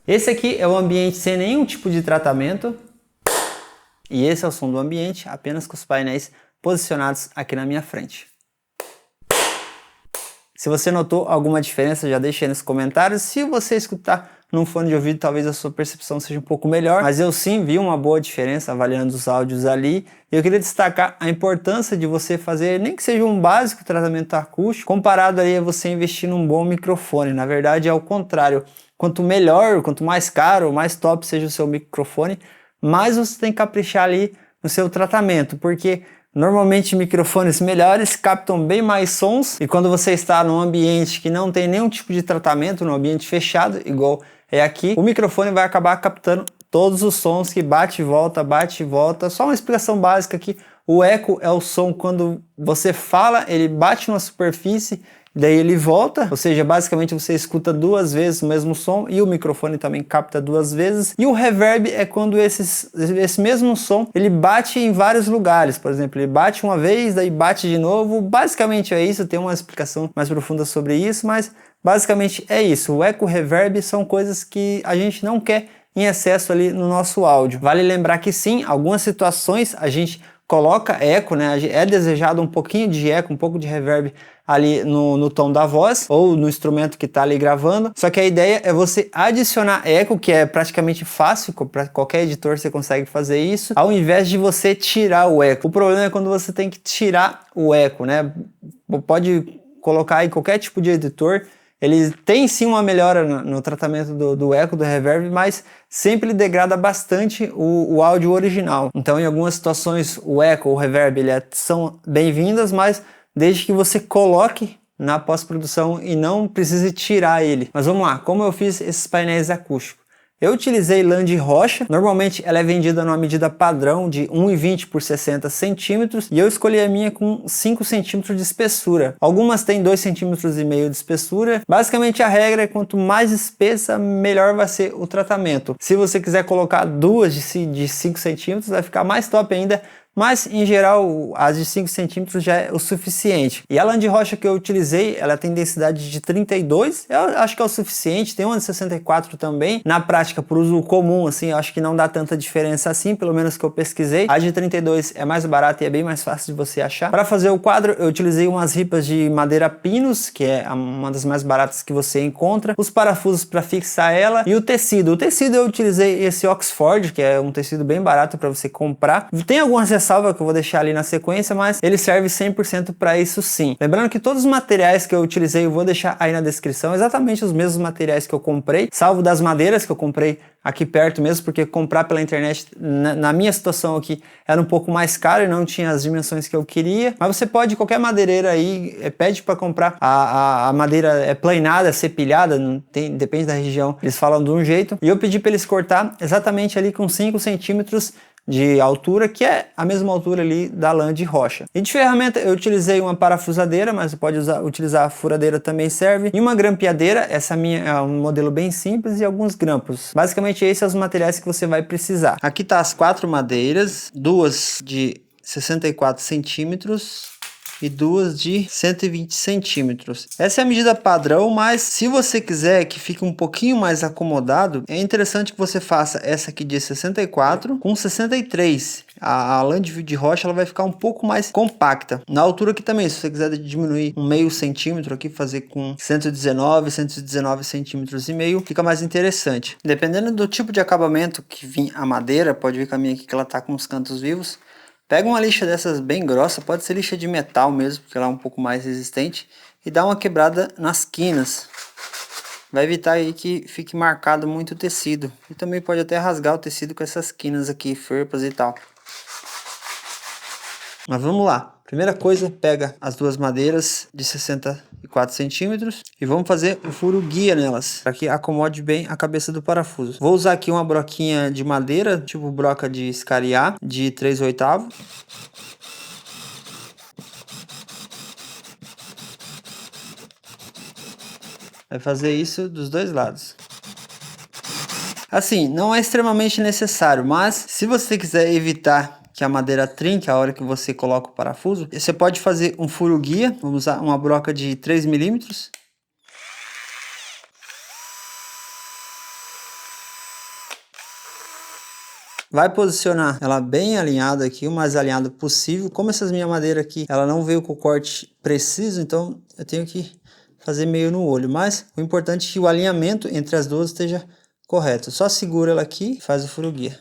Esse aqui é o ambiente sem nenhum tipo de tratamento. E esse é o som do ambiente, apenas com os painéis posicionados aqui na minha frente. Se você notou alguma diferença, já deixa aí nos comentários. Se você escutar num fone de ouvido, talvez a sua percepção seja um pouco melhor, mas eu sim vi uma boa diferença avaliando os áudios ali. E eu queria destacar a importância de você fazer, nem que seja um básico tratamento acústico, comparado aí a você investir num bom microfone. Na verdade é o contrário. Quanto melhor, quanto mais caro, mais top seja o seu microfone, mais você tem que caprichar ali no seu tratamento, porque normalmente microfones melhores captam bem mais sons, e quando você está num ambiente que não tem nenhum tipo de tratamento, num ambiente fechado, igual é aqui, o microfone vai acabar captando todos os sons que bate e volta, bate e volta. Só uma explicação básica aqui: o eco é o som quando você fala, ele bate numa superfície, daí ele volta, ou seja, basicamente você escuta duas vezes o mesmo som e o microfone também capta duas vezes. E o reverb é quando esse mesmo som ele bate em vários lugares. Por exemplo, ele bate uma vez, daí bate de novo. Basicamente é isso, tem uma explicação mais profunda sobre isso, mas basicamente é isso. O eco, reverb são coisas que a gente não quer em excesso ali no nosso áudio. Vale lembrar que sim, algumas situações a gente coloca eco, né? É desejado um pouquinho de eco, um pouco de reverb ali no tom da voz ou no instrumento que está ali gravando. Só que a ideia é você adicionar eco, que é praticamente fácil, para qualquer editor você consegue fazer isso, ao invés de você tirar o eco. O problema é quando você tem que tirar o eco, né? Pode colocar em qualquer tipo de editor. Ele tem sim uma melhora no tratamento do eco, do reverb, mas sempre ele degrada bastante o áudio original. Então, em algumas situações, o eco, o reverb, são bem-vindas, mas desde que você coloque na pós-produção e não precise tirar ele. Mas vamos lá, como eu fiz esses painéis acústicos? Eu utilizei lã de rocha, normalmente ela é vendida numa medida padrão de 1,20 por 60 centímetros e eu escolhi a minha com 5 centímetros de espessura. Algumas têm 2,5 centímetros de espessura. Basicamente a regra é quanto mais espessa, melhor vai ser o tratamento. Se você quiser colocar duas de 5 centímetros, vai ficar mais top ainda, mas em geral as de 5 centímetros já é o suficiente. E a lã de rocha que eu utilizei, ela tem densidade de 32, eu acho que é o suficiente. Tem uma de 64 também. Na prática, por uso comum, assim, eu acho que não dá tanta diferença assim, pelo menos que eu pesquisei. A de 32 é mais barata e é bem mais fácil de você achar. Para fazer o quadro, eu utilizei umas ripas de madeira pinus, que é uma das mais baratas que você encontra, os parafusos para fixar ela e o tecido. O tecido eu utilizei esse Oxford, que é um tecido bem barato para você comprar. Tem algumas ressalva que eu vou deixar ali na sequência, mas ele serve 100% para isso sim. Lembrando que todos os materiais que eu utilizei eu vou deixar aí na descrição, exatamente os mesmos materiais que eu comprei, salvo das madeiras que eu comprei aqui perto mesmo, porque comprar pela internet, na minha situação aqui, era um pouco mais caro e não tinha as dimensões que eu queria, mas você pode, qualquer madeireira aí, pede para comprar, a madeira é planeada, é cepilhada, depende da região, eles falam de um jeito, e eu pedi para eles cortar exatamente ali com 5 centímetros de altura, que é a mesma altura ali da lã de rocha. E de ferramenta eu utilizei uma parafusadeira, mas você pode utilizar a furadeira também serve, e uma grampeadeira. Essa minha é um modelo bem simples, e alguns grampos. Basicamente esses são os materiais que você vai precisar. Aqui tá as 4 madeiras, duas de 64 centímetros e duas de 120 centímetros. Essa é a medida padrão, mas se você quiser que fique um pouquinho mais acomodado, é interessante que você faça essa aqui de 64 com 63. A lã de rocha ela vai ficar um pouco mais compacta. Na altura aqui também, se você quiser diminuir um meio centímetro aqui, fazer com 119 centímetros e meio, fica mais interessante. Dependendo do tipo de acabamento que vir a madeira, pode ver com a minha aqui que ela tá com os cantos vivos. Pega uma lixa dessas bem grossa, pode ser lixa de metal mesmo, porque ela é um pouco mais resistente, e dá uma quebrada nas quinas. Vai evitar aí que fique marcado muito o tecido. E também pode até rasgar o tecido com essas quinas aqui, ferpas e tal. Mas vamos lá. Primeira coisa, pega as duas madeiras de 64 centímetros e vamos fazer um furo guia nelas, para que acomode bem a cabeça do parafuso. Vou usar aqui uma broquinha de madeira, tipo broca de escariar, de 3/8. Vai fazer isso dos dois lados. Assim, não é extremamente necessário, mas se você quiser evitar que a madeira trinque a hora que você coloca o parafuso, você pode fazer um furo guia. Vamos usar uma broca de 3 milímetros. Vai posicionar ela bem alinhada aqui, o mais alinhado possível. Como essas minhas madeiras aqui, ela não veio com o corte preciso, então eu tenho que fazer meio no olho. Mas o importante é que o alinhamento entre as duas esteja correto. Só segura ela aqui e faz o furo guia.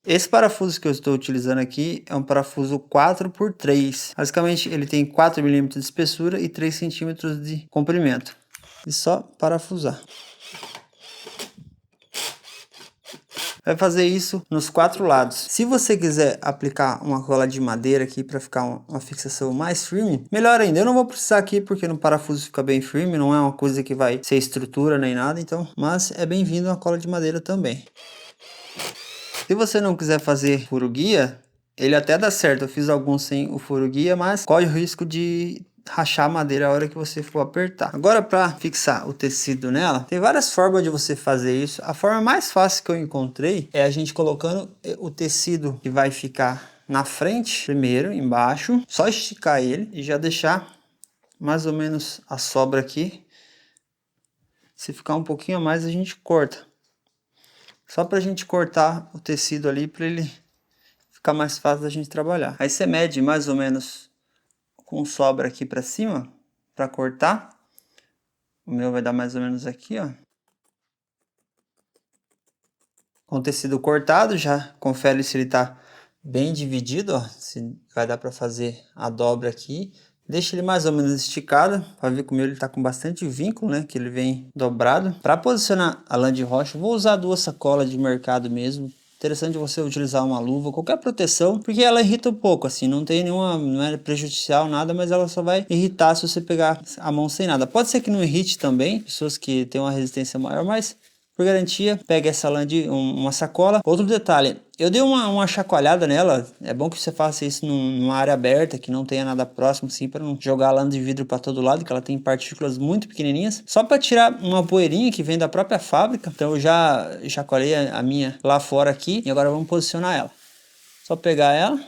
Esse parafuso que eu estou utilizando aqui é um parafuso 4x3. Basicamente ele tem 4 mm de espessura e 3 cm de comprimento. E só parafusar. Vai fazer isso nos 4 lados. Se você quiser aplicar uma cola de madeira aqui para ficar uma fixação mais firme, melhor ainda. Eu não vou precisar aqui porque no parafuso fica bem firme, não é uma coisa que vai ser estrutura nem nada, então, mas é bem-vindo uma cola de madeira também. Se você não quiser fazer furo guia, ele até dá certo. Eu fiz alguns sem o furo guia, mas corre o risco de rachar a madeira a hora que você for apertar. Agora, para fixar o tecido nela, tem várias formas de você fazer isso. A forma mais fácil que eu encontrei é a gente colocando o tecido que vai ficar na frente, primeiro, embaixo, só esticar ele e já deixar mais ou menos a sobra aqui. Se ficar um pouquinho a mais, a gente corta. Só pra gente cortar o tecido ali, para ele ficar mais fácil da gente trabalhar. Aí você mede mais ou menos com sobra aqui pra cima, pra cortar. O meu vai dar mais ou menos aqui, ó. Com o tecido cortado, já confere se ele tá bem dividido, ó. Se vai dar pra fazer a dobra aqui. Deixa ele mais ou menos esticado, para ver que o meu ele tá com bastante vínculo, né? Que ele vem dobrado. Para posicionar a lã de rocha, eu vou usar 2 sacolas de mercado mesmo. Interessante você utilizar uma luva, qualquer proteção, porque ela irrita um pouco, assim, não tem nenhuma, não é prejudicial nada, mas ela só vai irritar se você pegar a mão sem nada. Pode ser que não irrite também, pessoas que têm uma resistência maior, mas por garantia, pega essa lã de uma sacola. Outro detalhe, eu dei uma chacoalhada nela. É bom que você faça isso numa área aberta, que não tenha nada próximo, assim, para não jogar a lã de vidro para todo lado, que ela tem partículas muito pequenininhas. Só para tirar uma poeirinha que vem da própria fábrica. Então eu já chacoalhei a minha lá fora aqui e agora vamos posicionar ela. Só pegar ela.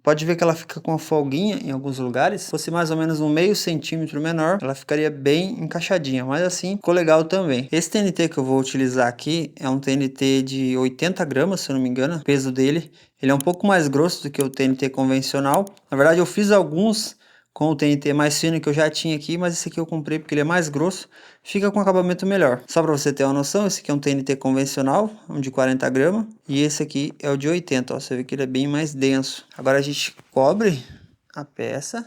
Pode ver que ela fica com uma folguinha em alguns lugares. Se fosse mais ou menos um meio centímetro menor, ela ficaria bem encaixadinha. Mas assim, ficou legal também. Esse TNT que eu vou utilizar aqui é um TNT de 80 gramas, se eu não me engano, o peso dele. Ele é um pouco mais grosso do que o TNT convencional. Na verdade, eu fiz alguns com o TNT mais fino que eu já tinha aqui, mas esse aqui eu comprei porque ele é mais grosso, fica com acabamento melhor. Só para você ter uma noção, esse aqui é um TNT convencional, um de 40 gramas, e esse aqui é o de 80, ó, você vê que ele é bem mais denso. Agora a gente cobre a peça.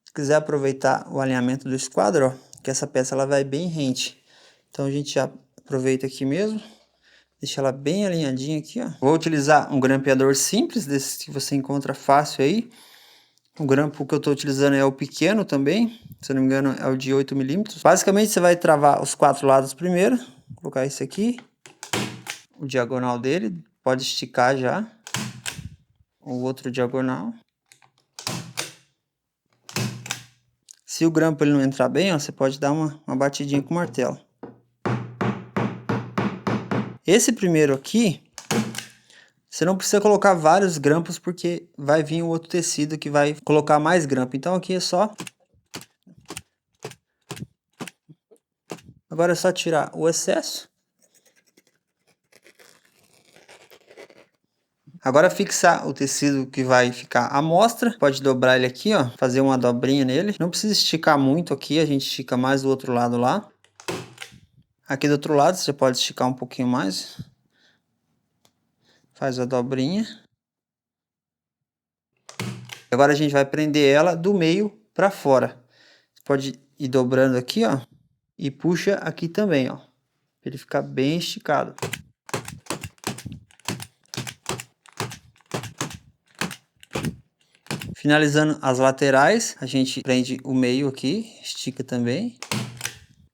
Se quiser aproveitar o alinhamento do esquadro, ó, que essa peça ela vai bem rente. Então a gente já aproveita aqui mesmo. Deixa ela bem alinhadinha aqui, ó. Vou utilizar um grampeador simples, desse que você encontra fácil aí. O grampo que eu estou utilizando é o pequeno também, se eu não me engano é o de 8 mm. Basicamente você vai travar os 4 lados primeiro. Vou colocar esse aqui, o diagonal dele, pode esticar já. O outro diagonal. Se o grampo ele não entrar bem, ó, você pode dar uma batidinha com o martelo. Esse primeiro aqui, você não precisa colocar vários grampos porque vai vir o outro tecido que vai colocar mais grampo. Então aqui é só... Agora é só tirar o excesso. Agora fixar o tecido que vai ficar à mostra. Pode dobrar ele aqui, ó, fazer uma dobrinha nele. Não precisa esticar muito aqui, a gente estica mais do outro lado lá. Aqui do outro lado você pode esticar um pouquinho mais. Faz a dobrinha. Agora a gente vai prender ela do meio para fora. Você pode ir dobrando aqui, ó, e puxa aqui também, ó, para ele ficar bem esticado. Finalizando as laterais, a gente prende o meio aqui, estica também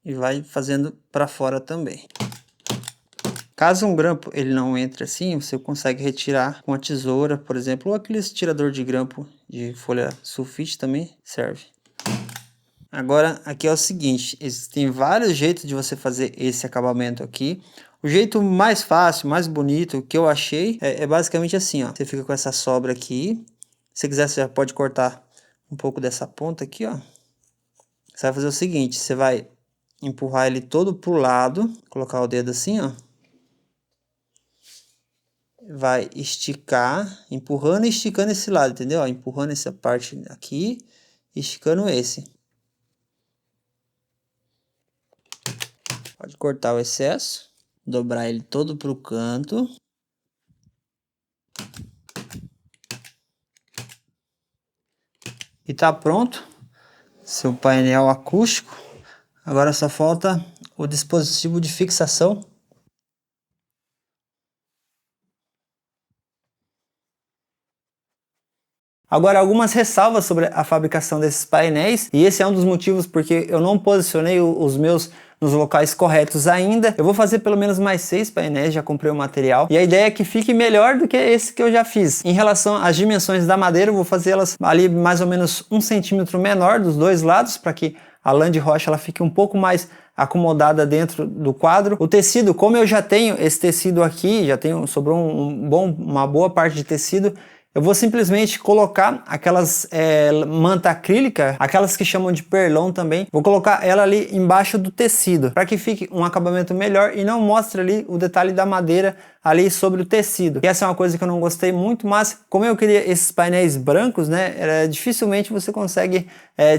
e vai fazendo para fora também. Caso um grampo ele não entre assim, você consegue retirar com a tesoura, por exemplo, ou aquele tirador de grampo de folha sulfite também serve. Agora, aqui é o seguinte, existem vários jeitos de você fazer esse acabamento aqui. O jeito mais fácil, mais bonito que eu achei é basicamente assim, ó. Você fica com essa sobra aqui. Se quiser, você já pode cortar um pouco dessa ponta aqui, ó. Você vai fazer o seguinte, você vai empurrar ele todo pro lado, colocar o dedo assim, ó. Vai esticar, empurrando e esticando esse lado, entendeu? Empurrando essa parte aqui, esticando esse. Pode cortar o excesso, dobrar ele todo pro canto. E tá pronto seu painel acústico. Agora só falta o dispositivo de fixação. Agora, algumas ressalvas sobre a fabricação desses painéis, e esse é um dos motivos porque eu não posicionei os meus nos locais corretos ainda. Eu vou fazer pelo menos mais 6 painéis, já comprei o material, e a ideia é que fique melhor do que esse que eu já fiz. Em relação às dimensões da madeira, eu vou fazer elas ali mais ou menos 1 centímetro menor dos dois lados, para que a lã de rocha ela fique um pouco mais acomodada dentro do quadro. O tecido, como eu já tenho esse tecido aqui, sobrou uma boa parte de tecido, eu vou simplesmente colocar aquelas manta acrílica, aquelas que chamam de perlon também, vou colocar ela ali embaixo do tecido, para que fique um acabamento melhor e não mostre ali o detalhe da madeira ali sobre o tecido. E essa é uma coisa que eu não gostei muito, mas como eu queria esses painéis brancos, né, dificilmente você consegue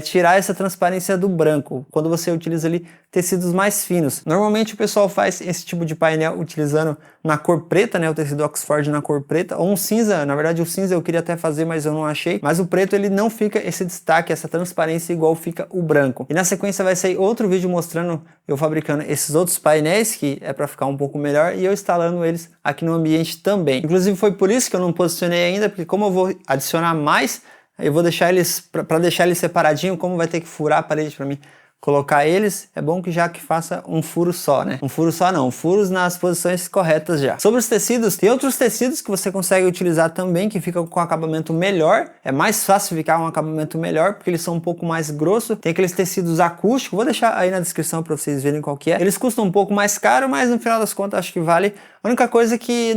tirar essa transparência do branco, quando você utiliza ali tecidos mais finos. Normalmente o pessoal faz esse tipo de painel utilizando na cor preta, né, o tecido Oxford na cor preta, ou um cinza. Na verdade o cinza eu queria até fazer, mas eu não achei. Mas o preto ele não fica esse destaque, essa transparência igual fica o branco. E na sequência vai sair outro vídeo mostrando eu fabricando esses outros painéis, que é para ficar um pouco melhor, e eu instalando eles aqui no ambiente também. Inclusive foi por isso que eu não posicionei ainda, porque como eu vou adicionar mais, eu vou deixar eles, para deixar eles separadinho, como vai ter que furar a parede para mim colocar eles, é bom que já que faça um furo só, né? Um furo só não, furos nas posições corretas já. Sobre os tecidos, tem outros tecidos que você consegue utilizar também, que ficam com acabamento melhor. É mais fácil ficar um acabamento melhor, porque eles são um pouco mais grossos. Tem aqueles tecidos acústicos, vou deixar aí na descrição para vocês verem qual que é. Eles custam um pouco mais caro, mas no final das contas acho que vale. A única coisa que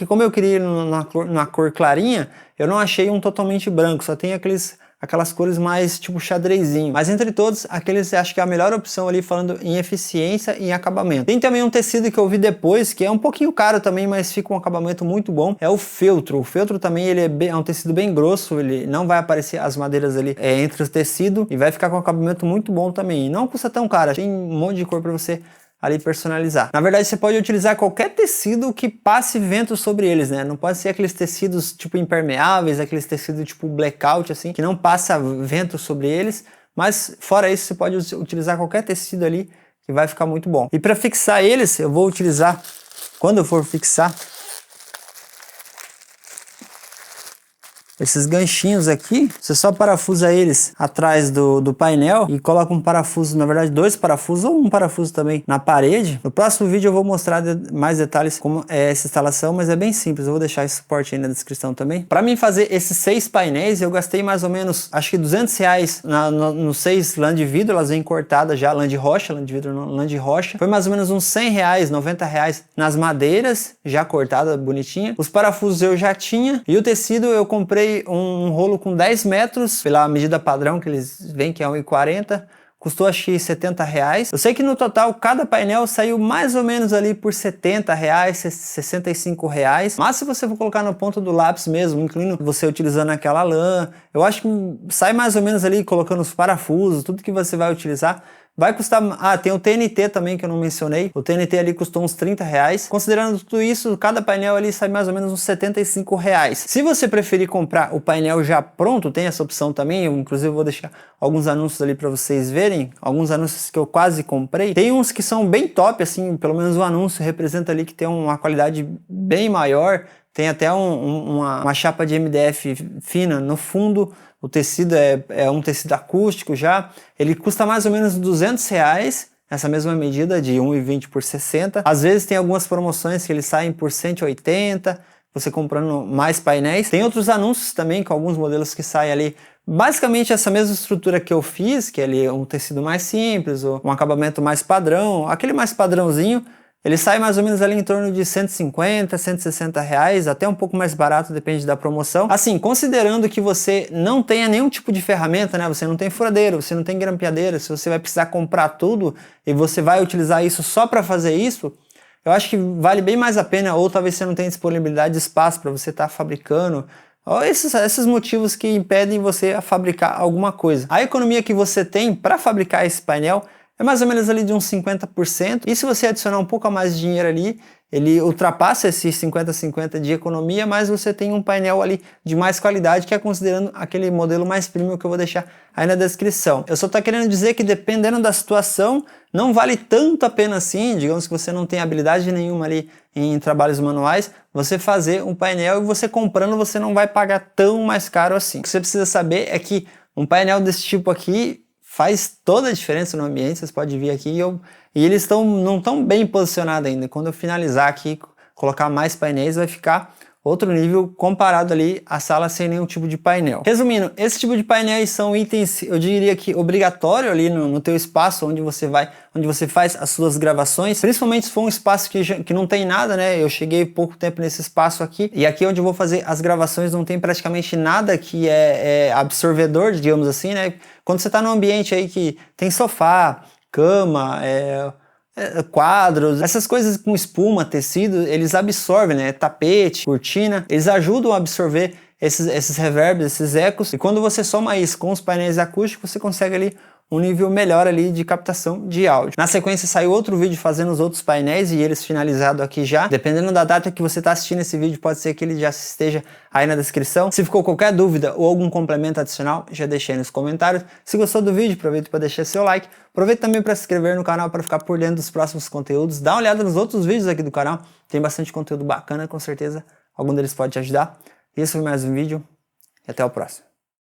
como eu queria na cor clarinha, eu não achei um totalmente branco, só tem aquelas cores mais tipo xadrezinho. Mas entre todos, aqueles acho que é a melhor opção ali, falando em eficiência e em acabamento. Tem também um tecido que eu vi depois, que é um pouquinho caro também, mas fica um acabamento muito bom, é o feltro. O feltro também ele é um tecido bem grosso, ele não vai aparecer as madeiras ali entre os tecidos, e vai ficar com um acabamento muito bom também. E não custa tão caro, tem um monte de cor para você ali personalizar. Na verdade, você pode utilizar qualquer tecido que passe vento sobre eles, né? Não pode ser aqueles tecidos tipo impermeáveis, aqueles tecidos tipo blackout, assim, que não passa vento sobre eles, mas fora isso, você pode utilizar qualquer tecido ali que vai ficar muito bom. E para fixar eles, eu vou utilizar, quando eu for fixar, esses ganchinhos aqui, você só parafusa eles atrás do painel e coloca um parafuso, na verdade 2 parafusos ou um parafuso também na parede. No próximo vídeo eu vou mostrar mais detalhes como é essa instalação, mas é bem simples, eu vou deixar esse suporte aí na descrição também. Para mim fazer esses 6 painéis, eu gastei mais ou menos, acho que R$200 nos 6 lã de vidro, elas vêm cortadas já, lã de rocha, lã de vidro não, lã de rocha. Foi mais ou menos uns R$100, R$90 nas madeiras, já cortada, bonitinha. Os parafusos eu já tinha, e o tecido eu comprei um rolo com 10 metros, pela medida padrão que eles vêm, que é 1,40, custou acho que R$70. Eu sei que no total cada painel saiu mais ou menos ali por R$70, R$65. Mas se você for colocar no ponto do lápis mesmo, incluindo você utilizando aquela lã, eu acho que sai mais ou menos ali colocando os parafusos, tudo que você vai utilizar. Vai custar... Ah, tem o TNT também que eu não mencionei. O TNT ali custou uns R$30. Considerando tudo isso, cada painel ali sai mais ou menos uns R$75. Se você preferir comprar o painel já pronto, tem essa opção também. Eu, inclusive, vou deixar alguns anúncios ali para vocês verem. Alguns anúncios que eu quase comprei. Tem uns que são bem top, assim, pelo menos o anúncio representa ali que tem uma qualidade bem maior. Tem até uma chapa de MDF fina no fundo. O tecido é um tecido acústico já. Ele custa mais ou menos R$200, essa mesma medida de 1,20 por 60. Às vezes tem algumas promoções que eles saem por 180, você comprando mais painéis. Tem outros anúncios também, com alguns modelos que saem ali Basicamente essa mesma estrutura que eu fiz, que é ali um tecido mais simples, ou um acabamento mais padrão, aquele mais padrãozinho, ele sai mais ou menos ali em torno de 150, 160 reais, até um pouco mais barato, depende da promoção. Assim, considerando que você não tenha nenhum tipo de ferramenta, né? Você não tem furadeira, você não tem grampeadeira, se você vai precisar comprar tudo e você vai utilizar isso só para fazer isso, eu acho que vale bem mais a pena, ou talvez você não tenha disponibilidade de espaço para você estar fabricando, ou esses motivos que impedem você a fabricar alguma coisa. A economia que você tem para fabricar esse painel é mais ou menos ali de uns 50%, e se você adicionar um pouco a mais de dinheiro ali, ele ultrapassa esses 50-50 de economia, mas você tem um painel ali de mais qualidade, que é considerando aquele modelo mais premium que eu vou deixar aí na descrição. Eu só estou querendo dizer que dependendo da situação, não vale tanto a pena assim, digamos que você não tem habilidade nenhuma ali em trabalhos manuais, você fazer um painel e você comprando você não vai pagar tão mais caro assim. O que você precisa saber é que um painel desse tipo aqui faz toda a diferença no ambiente, vocês podem vir aqui e eles não estão bem posicionados ainda. Quando eu finalizar aqui, colocar mais painéis, vai ficar outro nível comparado ali à sala sem nenhum tipo de painel. Resumindo, esse tipo de painéis são itens, eu diria que obrigatório ali no teu espaço onde você faz as suas gravações, principalmente se for um espaço que não tem nada, né? Eu cheguei pouco tempo nesse espaço aqui, e aqui onde eu vou fazer as gravações não tem praticamente nada que é absorvedor, digamos assim, né? Quando você está num ambiente aí que tem sofá, cama, quadros, essas coisas com espuma, tecido, eles absorvem, né? Tapete, cortina, eles ajudam a absorver esses reverbs, esses ecos, e quando você soma isso com os painéis acústicos, você consegue ali um nível melhor ali de captação de áudio. Na sequência saiu outro vídeo fazendo os outros painéis e eles finalizados aqui já. Dependendo da data que você está assistindo esse vídeo, pode ser que ele já esteja aí na descrição. Se ficou qualquer dúvida ou algum complemento adicional, já deixei nos comentários. Se gostou do vídeo, aproveita para deixar seu like. Aproveita também para se inscrever no canal para ficar por dentro dos próximos conteúdos. Dá uma olhada nos outros vídeos aqui do canal. Tem bastante conteúdo bacana, com certeza algum deles pode te ajudar. Esse foi mais um vídeo e até o próximo.